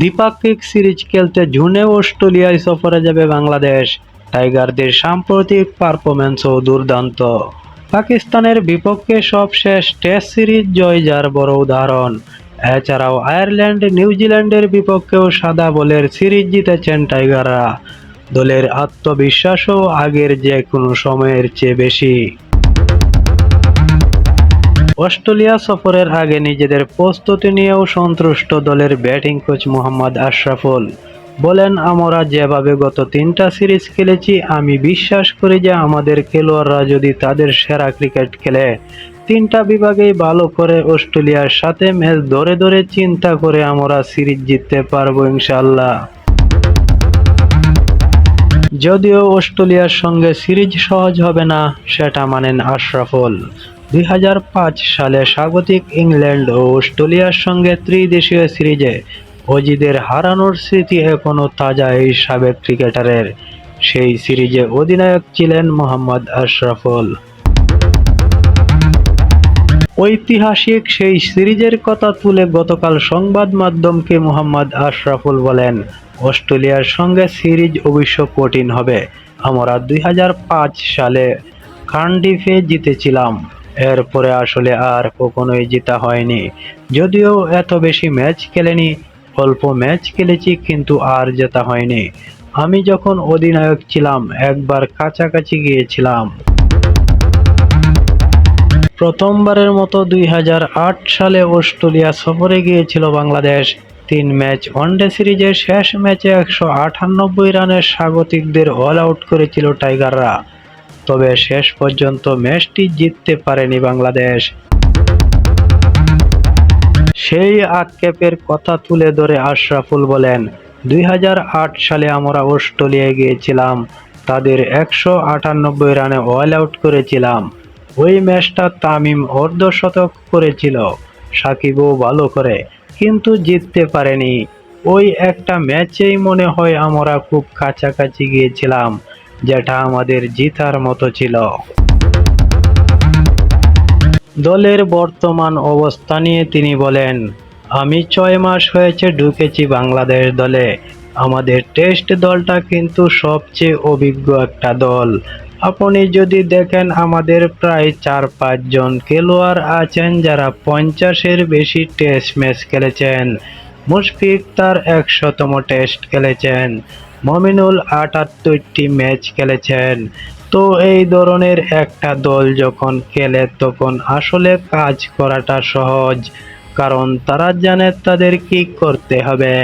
দ্বিপাক্ষিক সিরিজ খেলতে জুনে অস্ট্রেলিয়ায় সফরে যাবে বাংলাদেশ। টাইগারদের সাম্প্রতিক পারফরম্যান্সও দুর্দান্ত। পাকিস্তানের বিপক্ষে সবশেষ টেস্ট সিরিজ জয় যার বড় উদাহরণ। এছাড়াও আয়ারল্যান্ড, নিউজিল্যান্ডের বিপক্ষেও সাদা বলের সিরিজ জিতেছেন টাইগাররা। দলের আত্মবিশ্বাসও আগের যে কোনো সময়ের চেয়ে বেশি। অস্ট্রেলিয়া সফরের আগে নিজেদের প্রস্তুতি নিয়েও সন্তুষ্ট দলের ব্যাটিং কোচ মোহাম্মদ আশরাফুল। বলেন, আমরা যেভাবে গত 3টা সিরিজ খেলেছি, আমি বিশ্বাস করি যে আমাদের খেলোয়াড়রা যদি তাদের সেরা ক্রিকেট খেলে, 3টা বিভাগেই ভালো করে অস্ট্রেলিয়ার সাথে ম্যাচ ধরে ধরে চিন্তা করে আমরা সিরিজ জিততে পারবো ইনশাআল্লাহ। যদিও অস্ট্রেলিয়ার সঙ্গে সিরিজ সহজ হবে না, সেটা মানেন আশরাফুল। 2005 সালে স্বাগতিক ইংল্যান্ড ও অস্ট্রেলিয়ার সঙ্গে ত্রিদেশীয় সিরিজে অজিদের হারানোর স্মৃতি এখনও তাজা এই সাবেক ক্রিকেটারের। সেই সিরিজে অধিনায়ক ছিলেন মোহাম্মদ আশরাফুল। ঐতিহাসিক সেই সিরিজের কথা তুলে গতকাল সংবাদ মাধ্যমকে মোহাম্মদ আশরাফুল বলেন, অস্ট্রেলিয়ার সঙ্গে সিরিজ অবশ্য কঠিন হবে। আমরা 2005 সালে কার্ডিফে জিতেছিলাম, এরপরে আসলে আর কখনোই জেতা হয়নি। যদিও এত বেশি ম্যাচ খেলেনি, অল্প ম্যাচ খেলেছি, কিন্তু আর জেতা হয়নি। আমি যখন অধিনায়ক ছিলাম একবার কাছাকাছি গিয়েছিলাম। প্রথমবারের মতো 2008 সালে অস্ট্রেলিয়া সফরে গিয়েছিল বাংলাদেশ। 3 ম্যাচ ওয়ানডে সিরিজের শেষ ম্যাচে 198 রানের স্বাগতিকদের অল আউট করেছিল টাইগাররা। তবে শেষ পর্যন্ত ম্যাচটি জিততে পারেনি বাংলাদেশ। সেই আক্ষেপের কথা তুলে ধরে আশরাফুল বলেন, 2008 সালে আমরা অস্ট্রেলিয়ায় গিয়েছিলাম, তাদের 198 রানে অল আউট করেছিলাম। ওই ম্যাচটা তামিম অর্ধশতক করেছিল, সাকিবও ভালো করে, কিন্তু জিততে পারেনি। ওই একটা ম্যাচেই মনে হয় আমরা খুব কাছাকাছি গিয়েছিলাম, যেটা আমাদের জিতার মতো ছিল। দলের বর্তমান অবস্থা নিয়ে তিনি বলেন, আমি 6 মাস হয়েছে ঢুকেছি বাংলাদেশ দলে। আমাদের টেস্ট দলটা কিন্তু সবচেয়ে অভিজ্ঞ একটা দল। আপনি যদি দেখেন, আমাদের প্রায় 4-5 জন খেলোয়াড় আছেন যারা 50-এর বেশি টেস্ট ম্যাচ খেলেছেন। মুশফিক তার 100তম টেস্ট খেলেছেন। মমিনুল 78টি ম্যাচ খেলেছেন। তো এই ধরনের একটা দল যখন খেলে তখন আসলে কাজ করাটা সহজ, কারণ তারা জানে তাদের কি করতে হবে।